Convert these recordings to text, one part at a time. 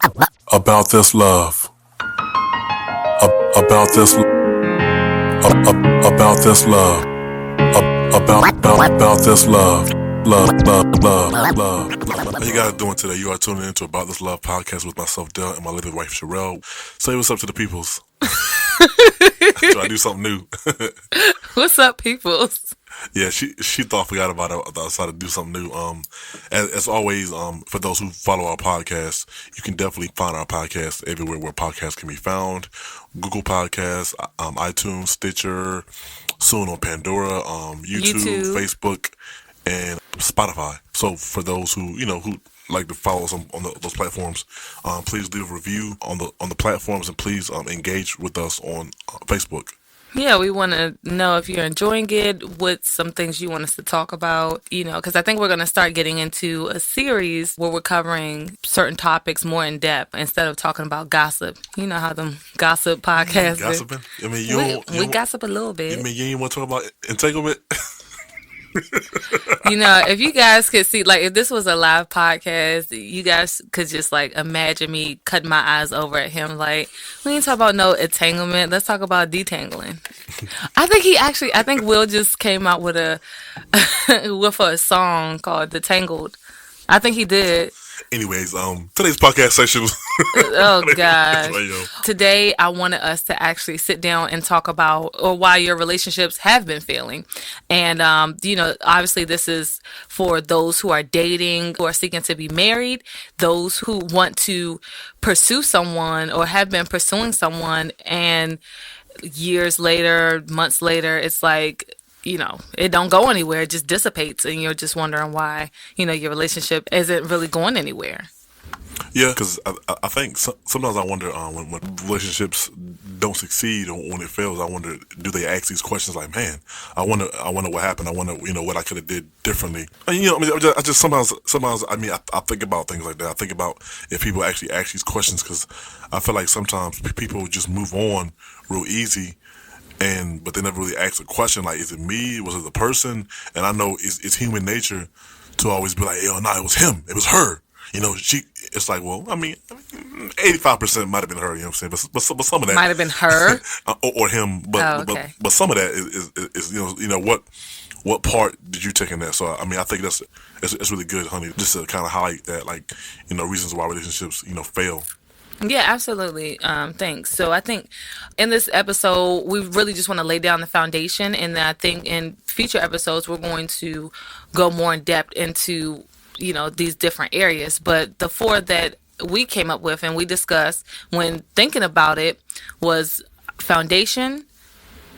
About this love. About this. About this love. About this love. Love. How you guys doing today? You are tuning into About This Love podcast with myself, Dell, and my living wife, Charel. Say what's up to the peoples. Try to do something new. What's up, peoples? Yeah, she thought I forgot about it. I decided to do something new. As always, for those who follow our podcast, you can definitely find our podcast everywhere where podcasts can be found. Google Podcasts, iTunes, Stitcher, soon on Pandora, YouTube, Facebook, and Spotify. So for those who like to follow us on those platforms, please leave a review on the platforms, and please engage with us on Facebook. Yeah, we want to know if you're enjoying it, what some things you want us to talk about, because I think we're going to start getting into a series where we're covering certain topics more in depth instead of talking about gossip. You know how them gossip podcasts Gossiping? I mean, we gossip a little bit. You mean you ain't want to talk about entanglement? If you guys could see, like, if this was a live podcast, you guys could just, like, imagine me cutting my eyes over at him, like, we ain't talk about no entanglement, let's talk about detangling. I think Will just came out with with a song called Detangled. I think he did. Anyways, today's podcast session. Oh gosh. Today I wanted us to actually sit down and talk about why your relationships have been failing. And obviously this is for those who are dating, who are seeking to be married, those who want to pursue someone or have been pursuing someone, and years later, months later, it's like, it don't go anywhere. It just dissipates, and you're just wondering why, your relationship isn't really going anywhere. Yeah, because I think sometimes I wonder when relationships don't succeed or when it fails, I wonder, do they ask these questions like, man, I wonder what happened. I wonder, what I could have did differently. And, I just sometimes, I think about things like that. I think about if people actually ask these questions, because I feel like sometimes people just move on real easy. But they never really ask a question like, is it me? Was it the person? And I know it's human nature to always be like, no, it was him. It was her. It's like, well, 85% might have been her, you know what I'm saying? But some of that might have been her or him. But some of that is what part did you take in that? So, I think it's really good, honey, just to kind of highlight that, like, reasons why relationships, fail. Yeah, absolutely. Thanks. So I think in this episode, we really just want to lay down the foundation. And I think in future episodes, we're going to go more in depth into, these different areas. But the four that we came up with and we discussed when thinking about it was foundation,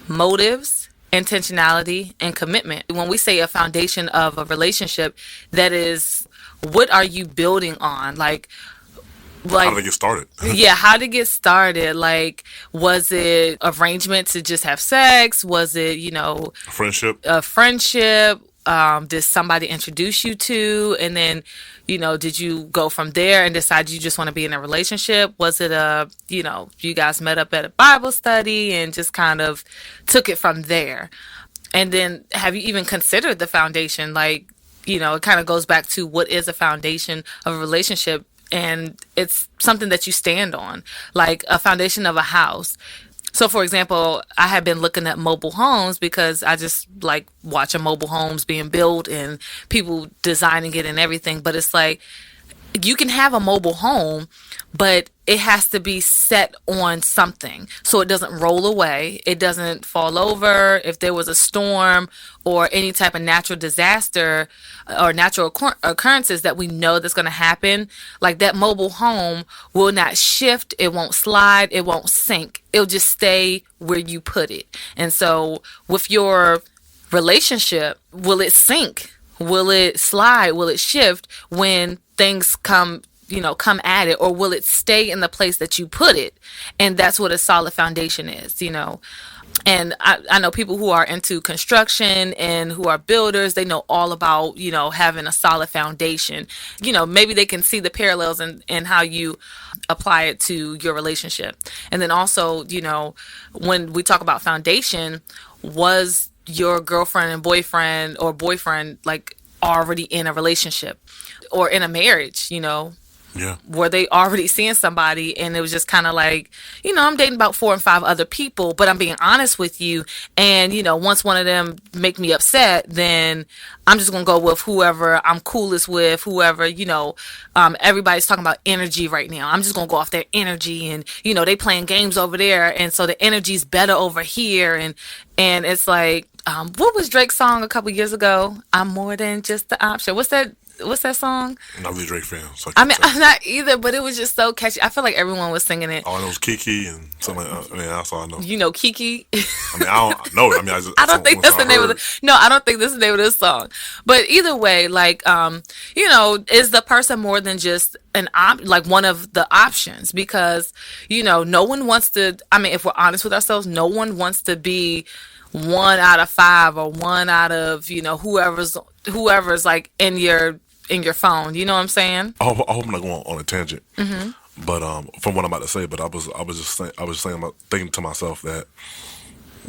motives, intentionality, and commitment. When we say a foundation of a relationship, that is, what are you building on? Like, how did it get started? Yeah, how did it get started? Like, was it arrangement to just have sex? Was it, friendship? A friendship? Did somebody introduce you to? And then, did you go from there and decide you just want to be in a relationship? Was it you guys met up at a Bible study and just kind of took it from there? And then have you even considered the foundation? Like, it kind of goes back to what is a foundation of a relationship. And it's something that you stand on, like a foundation of a house. So, for example, I had been looking at mobile homes because I just like watching mobile homes being built and people designing it and everything. But it's like, you can have a mobile home, but it has to be set on something so it doesn't roll away. It doesn't fall over. If there was a storm or any type of natural disaster or natural occurrences that we know that's going to happen, like that mobile home will not shift. It won't slide. It won't sink. It'll just stay where you put it. And so with your relationship, will it sink? Will it slide? Will it shift when things come at it, or will it stay in the place that you put it? And that's what a solid foundation is, And I know people who are into construction and who are builders, they know all about, having a solid foundation. Maybe they can see the parallels in how you apply it to your relationship. And then also, when we talk about foundation, was your girlfriend and boyfriend like already in a relationship or in a marriage, Yeah. were they already seeing somebody, and it was just kind of like, I'm dating about 4 and 5 other people, but I'm being honest with you, and once one of them make me upset, then I'm just gonna go with whoever I'm coolest with, whoever, everybody's talking about energy right now. I'm just gonna go off their energy, and they playing games over there, and so the energy's better over here, and it's like, what was Drake's song a couple years ago? I'm more than just the option. What's that song? I'm not really a Drake fan, so I I can't mean, tell you. I'm not either, but it was just so catchy. I feel like everyone was singing it. All I know is Kiki and something like that. I mean, that's all I know. Kiki. I mean, I don't know it. I mean, I that's don't think once that's I the name of heard. the. No, I don't think that's the name of this song. But either way, like, is the person more than just like one of the options? Because no one wants to. I mean, if we're honest with ourselves, no one wants to be 1 out of 5 or 1 out of whoever's like in your phone. You know what I'm saying? I hope I'm not going on a tangent. But from what I'm about to say, but I was just saying about thinking to myself that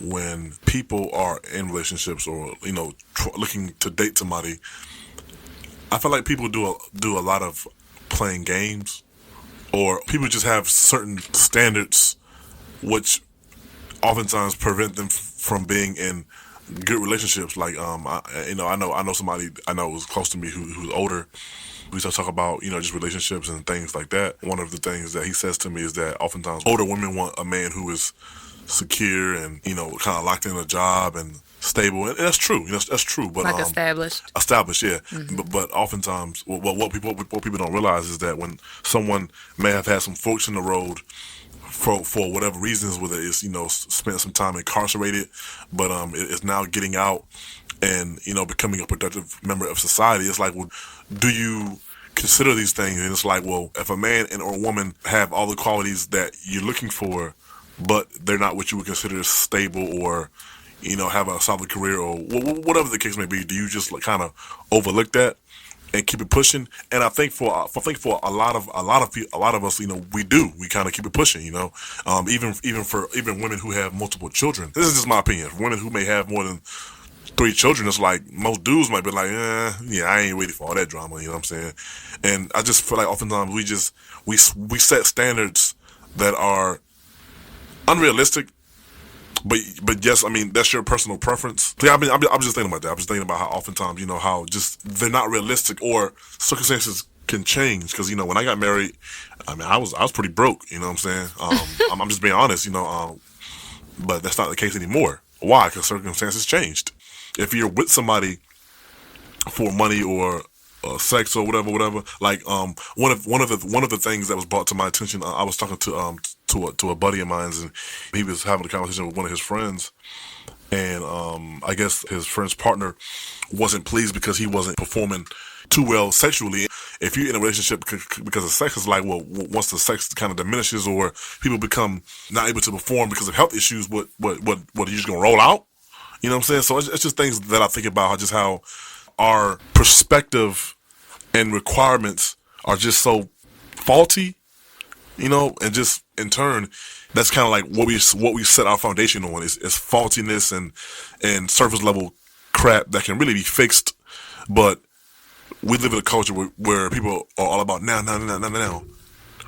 when people are in relationships or looking to date somebody, I feel like people do a lot of playing games, or people just have certain standards which oftentimes prevent them from being in good relationships. Like I know somebody I know was close to me who's older. We used to talk about just relationships and things like that. One of the things that he says to me is that oftentimes older women want a man who is secure and kind of locked in a job and stable, and that's true. That's true. But Like established. established, yeah. But oftentimes, what people don't realize is that when someone may have had some forks in the road for whatever reasons, whether it's spent some time incarcerated, but is now getting out and becoming a productive member of society. It's like, well, do you consider these things? And it's like, well, if a man and or a woman have all the qualities that you're looking for, but they're not what you would consider stable or have a solid career or whatever the case may be, do you just kind of overlook that and keep it pushing? And I think for a lot of us, we kind of keep it pushing, even women who have multiple children. This is just my opinion. For women who may have more than 3 children, it's like most dudes might be like, yeah, I ain't ready for all that drama. You know what I'm saying? And I just feel like oftentimes we set standards that are unrealistic. But yes, I mean that's your personal preference. Yeah, I'm just thinking about that. I'm just thinking about how oftentimes how just they're not realistic or circumstances can change. Because when I got married, I mean I was pretty broke. You know what I'm saying? I'm just being honest. But that's not the case anymore. Why? Because circumstances changed. If you're with somebody for money or sex or whatever. Like one of the things that was brought to my attention, I was talking to a buddy of mine, and he was having a conversation with one of his friends, and I guess his friend's partner wasn't pleased because he wasn't performing too well sexually. If you're in a relationship because of sex, it's like, well, once the sex kind of diminishes or people become not able to perform because of health issues, what are you just gonna roll out? You know what I'm saying? So it's just things that I think about, just how our perspective and requirements are just so faulty, and just in turn, that's kind of like what we set our foundation on is faultiness and surface level crap that can really be fixed, but we live in a culture where people are all about now.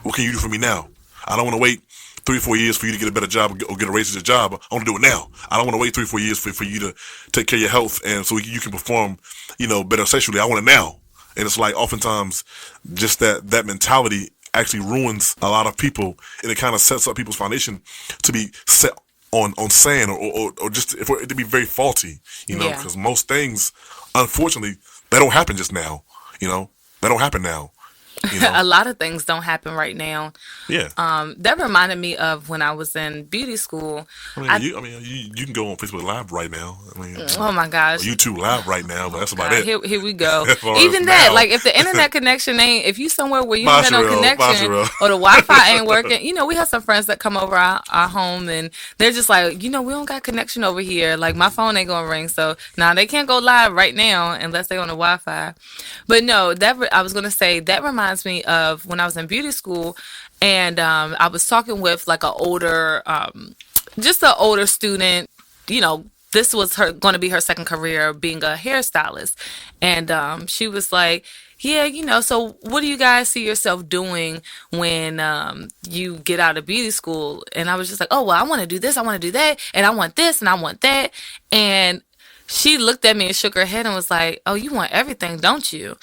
What can you do for me now? I don't want to wait 3 or 4 years for you to get a better job or get a raise at your job. I want to do it now. I don't want to wait 3 or 4 years for you to take care of your health and so you can perform, better sexually. I want it now. And it's like oftentimes just that mentality actually ruins a lot of people, and it kind of sets up people's foundation to be set on sand or just for it to be very faulty, Yeah. because most things, unfortunately, they don't happen just now, they don't happen now, A lot of things don't happen right now. yeah. That reminded me of when I was in beauty school. I You can go on Facebook Live right now. Oh my gosh. YouTube Live right now, but that's about God, it. here we go. As far as Even that, now. like if the internet connection ain't, if you somewhere where you Bye, don't got no Charel. Bye, connection Charel. or the Wi-Fi ain't working, we have some friends that come over our home and they're just like, we don't got connection over here. Like my phone ain't gonna ring, so now they can't go live right now unless they're on the Wi-Fi. But no, I was gonna say that reminds me of when I was in beauty school, and I was talking with like just an older student. This was her going to be her second career being a hairstylist, and she was like, yeah, so what do you guys see yourself doing when you get out of beauty school? And I was just like, oh, well, I want to do this, I want to do that, and I want this, and I want that. And she looked at me and shook her head and was like, oh, you want everything, don't you?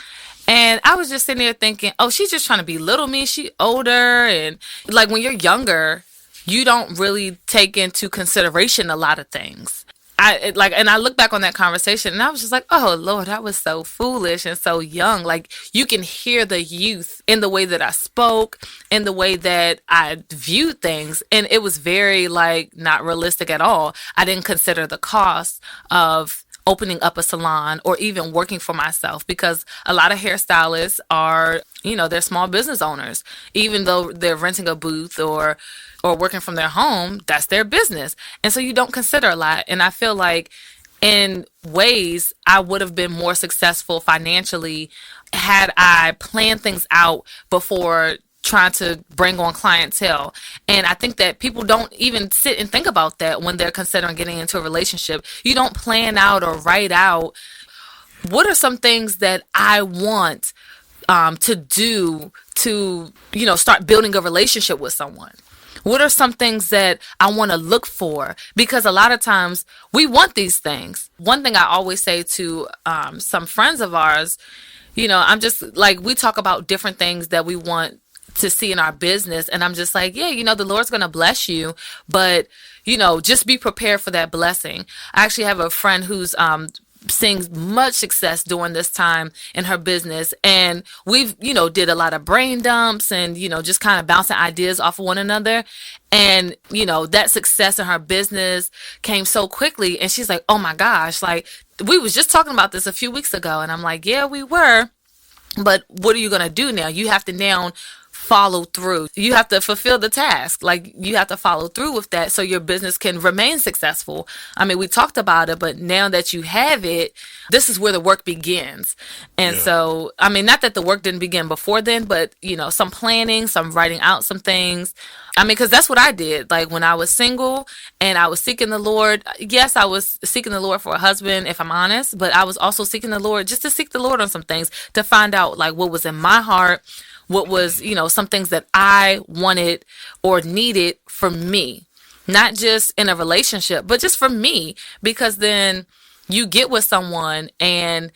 And I was just sitting there thinking, oh, she's just trying to belittle me. She older. And like when you're younger, you don't really take into consideration a lot of things. And I look back on that conversation and I was just like, oh Lord, I was so foolish and so young. Like you can hear the youth in the way that I spoke, in the way that I viewed things, and it was very like not realistic at all. I didn't consider the cost of opening up a salon or even working for myself, because a lot of hairstylists are, they're small business owners. Even though they're renting a booth or working from their home, that's their business. And so you don't consider a lot. And I feel like in ways I would have been more successful financially had I planned things out before trying to bring on clientele. And I think that people don't even sit and think about that when they're considering getting into a relationship. You don't plan out or write out, what are some things that I want to do to, start building a relationship with someone? What are some things that I want to look for? Because a lot of times we want these things. One thing I always say to some friends of ours, I'm just like, we talk about different things that we want to see in our business. And I'm just like, yeah, the Lord's going to bless you, but, just be prepared for that blessing. I actually have a friend who's seeing much success during this time in her business, and we've did a lot of brain dumps and just kind of bouncing ideas off of one another. And that success in her business came so quickly, and she's like, oh my gosh, like we was just talking about this a few weeks ago. And I'm like, yeah, we were, but what are you going to do now? You have to now follow through. You have to fulfill the task. Like you have to follow through with that so your business can remain successful. I mean, we talked about it, but now that you have it, this is where the work begins. And Yeah. so, I mean, not that the work didn't begin before then, but some planning, some writing out some things. I mean, because that's what I did. Like when I was single and I was seeking the Lord, yes, I was seeking the Lord for a husband, if I'm honest, but I was also seeking the Lord just to seek the Lord on some things, to find out like what was in my heart, what was, some things that I wanted or needed for me, not just in a relationship, but just for me, because then you get with someone and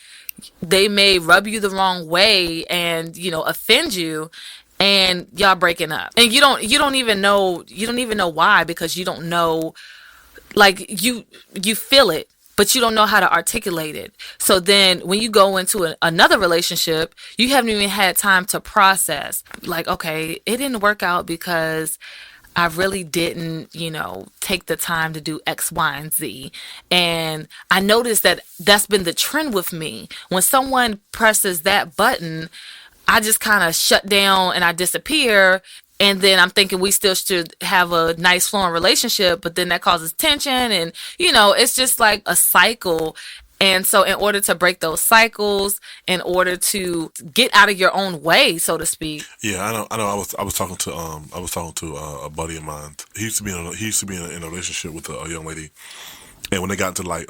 they may rub you the wrong way and, offend you, and y'all breaking up. And you don't even know why, because you don't know, like you feel it, but you don't know how to articulate it. So then when you go into another relationship, you haven't even had time to process, like, okay, it didn't work out because I really didn't, take the time to do X, Y, and Z. And I noticed that that's been the trend with me. When someone presses that button, I just kind of shut down and I disappear. And then I'm thinking we still should have a nice flowing relationship, but then that causes tension. And, it's just like a cycle. And so in order to break those cycles, in order to get out of your own way, so to speak. Yeah, I know. I was talking to a buddy of mine. He used to be in a relationship with a young lady, and when they got into like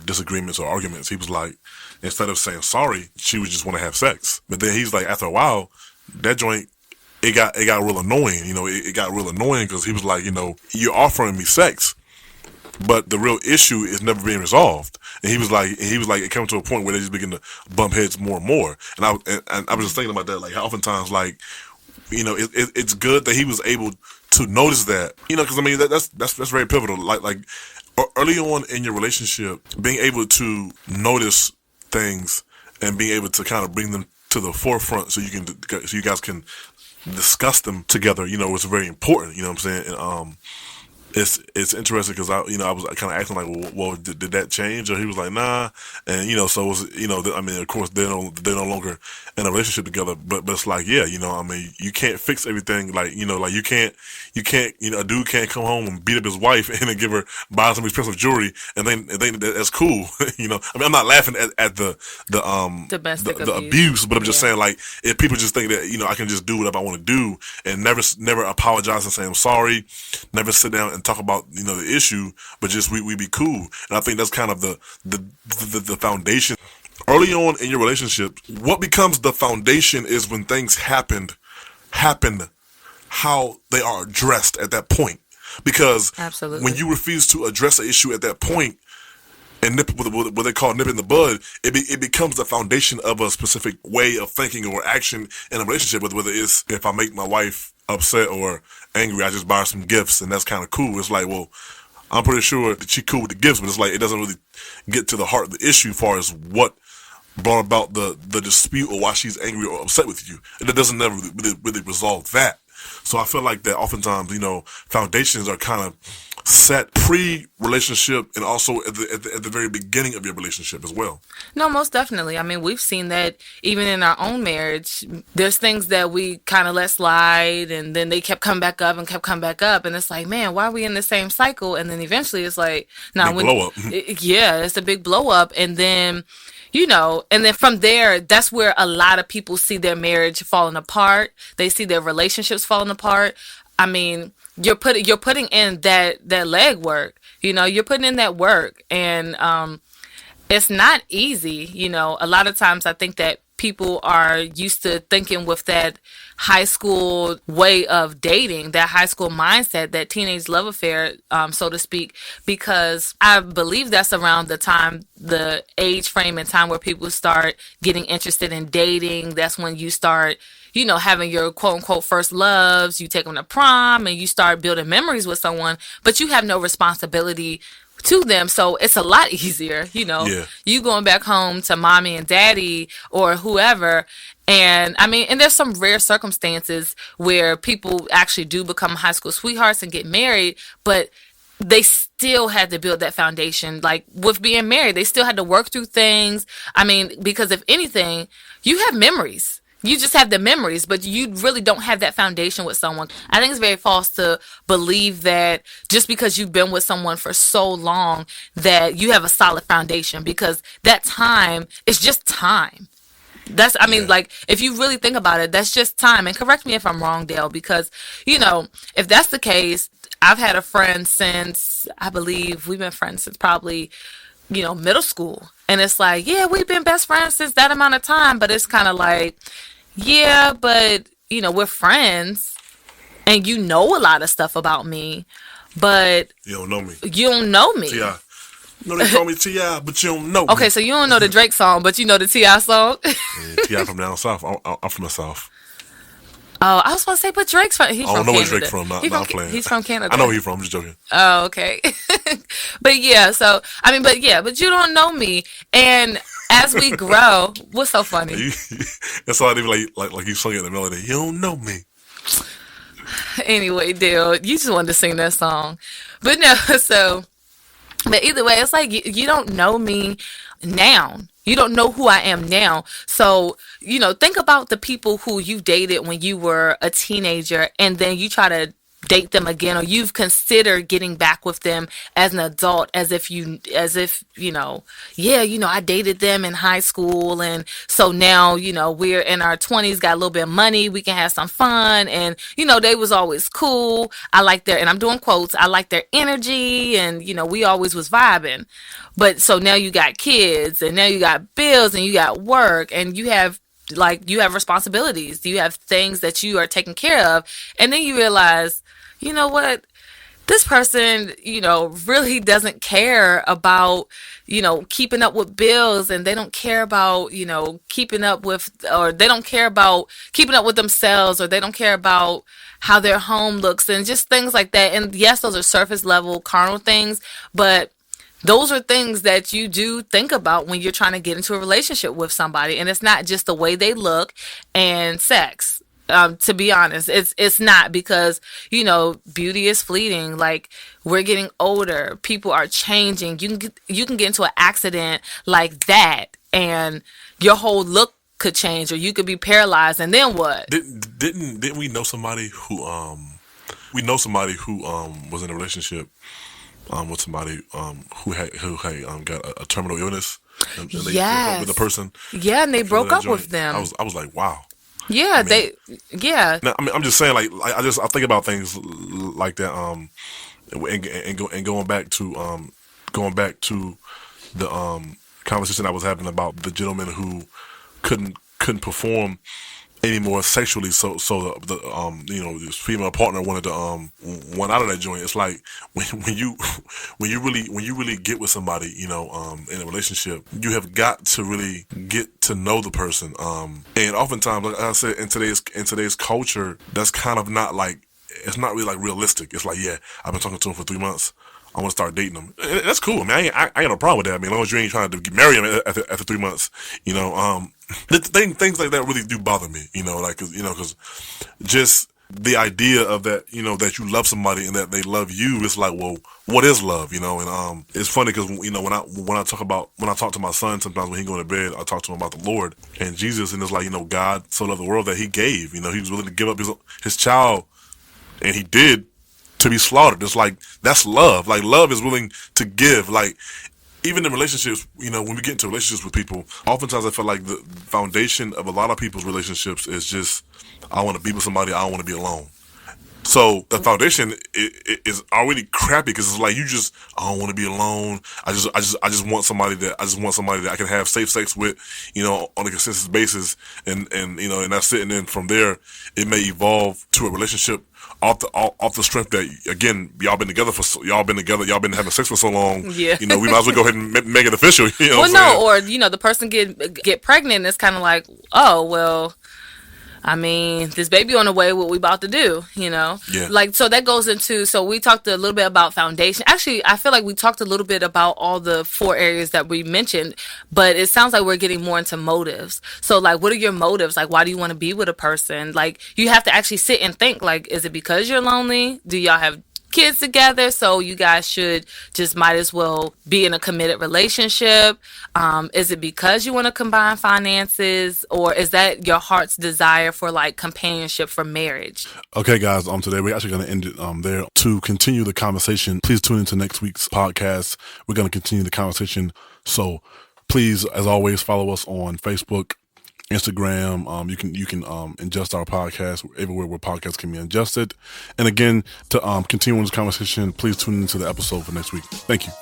disagreements or arguments, he was like, instead of saying sorry, she would just want to have sex. But then he's like, after a while, that joint, it got real annoying. It got real annoying because he was like, you're offering me sex, but the real issue is never being resolved. And he was like, it came to a point where they just begin to bump heads more and more. And I was just thinking about that, like how oftentimes, like, it's good that he was able to notice that, because I mean that's very pivotal. Like early on in your relationship, being able to notice things and being able to kind of bring them to the forefront so you guys can discuss them together, is very important. You know what I'm saying? And it's interesting because I was kind of asking like, well, did that change? Or he was like, nah. And so it was, I mean, of course they're no longer in a relationship together, but it's like, yeah, I mean, you can't fix everything. Like, like you can't, a dude can't come home and beat up his wife and then buy some expensive jewelry and then that's cool. I mean, I'm not laughing at the Domestic abuse, but I'm just Yeah. saying, like, if people just think that, I can just do whatever I want to do and never apologize and say I'm sorry, never sit down and talk about, the issue, but just we be cool. And I think that's kind of the foundation early on in your relationship, what becomes the foundation is when things happen how they are addressed at that point. Because when Absolutely. you refuse to address an issue at that point and nip what they call nip in the bud, it becomes the foundation of a specific way of thinking or action in a relationship. Whether it's if I make my wife upset or angry, I just buy her some gifts, and that's kind of cool. It's like, well, I'm pretty sure that she cool with the gifts, but it's like it doesn't really get to the heart of the issue, as far as what brought about the dispute or why she's angry or upset with you. And it doesn't never really resolve that. So I feel like that oftentimes, foundations are kind of set pre-relationship and also at the very beginning of your relationship as well. No, most definitely. I mean, we've seen that even in our own marriage. There's things that we kind of let slide, and then they kept coming back up and kept coming back up, and it's like, man, why are we in the same cycle? And then eventually, it's like, now Big when, blow up. yeah, it's a big blow up, and then. And then from there, that's where a lot of people see their marriage falling apart. They see their relationships falling apart. I mean, you're putting in that leg work. You're putting in that work, and it's not easy. A lot of times I think that people are used to thinking with that high school way of dating, that high school mindset, that teenage love affair, so to speak, because I believe that's around the age frame and time where people start getting interested in dating. That's when you start, having your quote unquote first loves. You take them to prom and you start building memories with someone, but you have no responsibility to them. So it's a lot easier, Yeah. you going back home to mommy and daddy or whoever. And I mean, and there's some rare circumstances where people actually do become high school sweethearts and get married, but they still had to build that foundation. Like with being married, they still had to work through things. I mean, because if anything, you have memories. You just have the memories, but you really don't have that foundation with someone. I think it's very false to believe that just because you've been with someone for so long that you have a solid foundation, because that time is just time. I mean, Yeah. like, if you really think about it, that's just time. And correct me if I'm wrong, Dale, because, if that's the case, I've had a friend since, I believe we've been friends since probably, middle school. And it's like, yeah, we've been best friends since that amount of time. But it's kind of like, yeah, but, we're friends and you know a lot of stuff about me, but You don't know me. you don't know me. T.I. They call me T.I., but you don't know me. Okay, so you don't know the Drake song, but you know the T.I. song. Yeah, T.I. from down south. I'm from the south. Oh, I was supposed to say, but he's I don't from know where Canada. Drake from. Not playing. He's from Canada. I know where he's from. I'm just joking. Oh, okay. But yeah, so I mean, but you don't know me, and as we grow, what's so funny? That's all I do. Like you sung it in the melody. You don't know me. Anyway, Dale, you just wanted to sing that song, but no. So, but either way, it's like you don't know me now. You don't know who I am now. So, think about the people who you dated when you were a teenager, and then you try to date them again, or you've considered getting back with them as an adult, as if yeah, I dated them in high school, and so now, we're in our 20s, got a little bit of money, we can have some fun, and they was always cool. I like their, and I'm doing quotes, I like their energy, and we always was vibing. But so now you got kids, and now you got bills, and you got work, and you have responsibilities, you have things that you are taking care of, and then you realize, you know what, this person, really doesn't care about, keeping up with bills, and they don't care about, keeping up with, or they don't care about keeping up with themselves, or they don't care about how their home looks, and just things like that. And yes, those are surface level carnal things, but those are things that you do think about when you're trying to get into a relationship with somebody. And it's not just the way they look and sex. To be honest, it's not, because beauty is fleeting. Like, we're getting older, people are changing. You can get into an accident like that, and your whole look could change, or you could be paralyzed, and then what? Didn't we know somebody who was in a relationship with somebody who had got a terminal illness, and they Yes. with a person. Yeah, and they broke up with them. I was like, wow. Yeah, I mean, yeah. Now, I mean, I'm just saying, like I think about things like that, and going back to the conversation I was having about the gentleman who couldn't perform anymore sexually, so the his female partner wanted to want out of that joint. It's like when you when you really get with somebody, in a relationship, you have got to really get to know the person. And oftentimes, like I said, in today's culture, that's kind of not like, it's not really like realistic. It's like, yeah, I've been talking to him for 3 months, I want to start dating him. And that's cool. I mean, I ain't no problem with that. I mean, as long as you ain't trying to marry him after 3 months, things like that really do bother me. Because just the idea of that, that you love somebody and that they love you, it's like, well, what is love? And it's funny because when I talk to my son sometimes when he go to bed, I talk to him about the Lord and Jesus, and it's like, God so loved the world that He gave. He was willing to give up his child, and He did, to be slaughtered. It's like, that's love. Like, love is willing to give. Like, even in relationships, when we get into relationships with people, oftentimes I feel like the foundation of a lot of people's relationships is just, I want to be with somebody, I don't want to be alone. So the foundation is already crappy because it's like, I don't want to be alone. I just want somebody that I can have safe sex with, on a consistent basis, and that's it. And then from there, it may evolve to a relationship off the strength that, again, y'all been having sex for so long. Yeah. We might as well go ahead and make it official. Well, no, or the person get pregnant. It's kind of like, oh well, I mean, this baby on the way, what we about to do, Yeah. Like, so that goes into, so we talked a little bit about foundation. Actually, I feel like we talked a little bit about all the 4 areas that we mentioned, but it sounds like we're getting more into motives. So, like, what are your motives? Like, why do you want to be with a person? Like, you have to actually sit and think, like, is it because you're lonely? Do y'all have kids together, so you guys should just might as well be in a committed relationship? Is it because you want to combine finances, or is that your heart's desire for like companionship for marriage? Okay, guys, today we're actually going to end it there. To continue the conversation, please tune into next week's podcast. We're going to continue the conversation, so please, as always, follow us on Facebook, Instagram. You can ingest our podcast everywhere where podcasts can be ingested. And again, to continue this conversation, please tune into the episode for next week. Thank you.